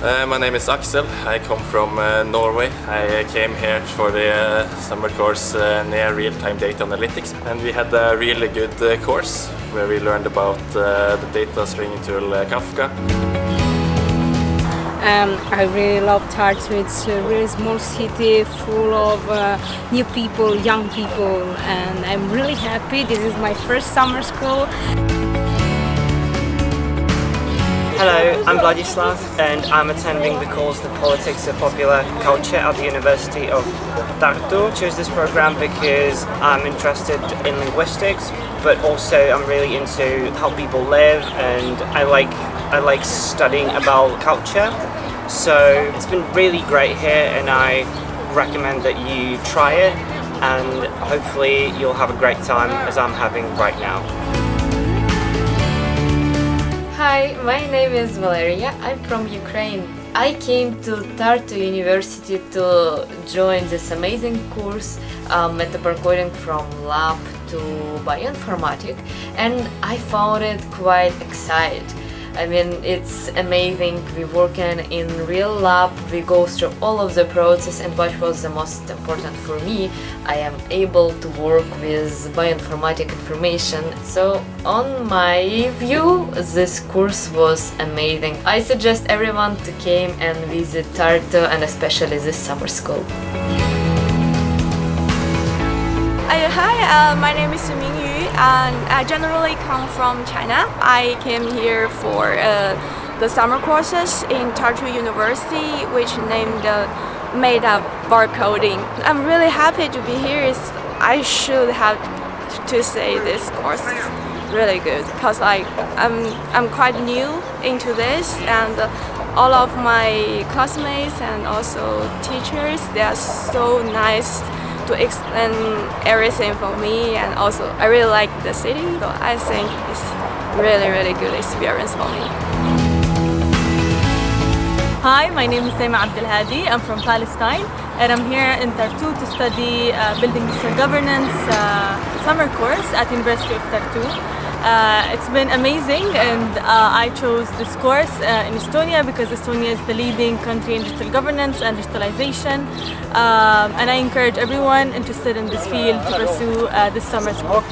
My name is Axel. I come from Norway. I came here for the summer course near real-time data analytics, and we had a really good course where we learned about the data streaming tool Kafka. I really love Tartu. It's a really small city full of new people, young people, and I'm really happy. This is my first summer school. Hello, I'm Vladislav and I'm attending the course The Politics of Popular Culture at the University of Tartu. I chose this program because I'm interested in linguistics, but also I'm really into how people live, and I like studying about culture. So it's been really great here, and I recommend that you try it, and hopefully you'll have a great time as I'm having right now. Hi, my name is Valeria. I'm from Ukraine. I came to Tartu University to join this amazing course, metaphor coding from lab to bioinformatics, and I found it quite exciting. I mean, it's amazing. We work in real lab, we go through all of the process, and what was the most important for me, I am able to work with bioinformatic information. So on my view, this course was amazing. I suggest everyone to come and visit Tartu, and especially this summer school. Hi, my name is Mingyu, and I generally come from China. I came here for the summer courses in Tartu University, which made up barcoding. I'm really happy to be here. I should have to say this course is really good because I'm quite new into this, and all of my classmates and also teachers, they are so nice to explain everything for me, and also I really like the city, so I think it's really good experience for me. Hi, my name is Saima Abdelhadi. I'm from Palestine, and I'm here in Tartu to study Building Digital Governance summer course at University of Tartu. It's been amazing, and I chose this course in Estonia because Estonia is the leading country in digital governance and digitalization, and I encourage everyone interested in this field to pursue this summer school.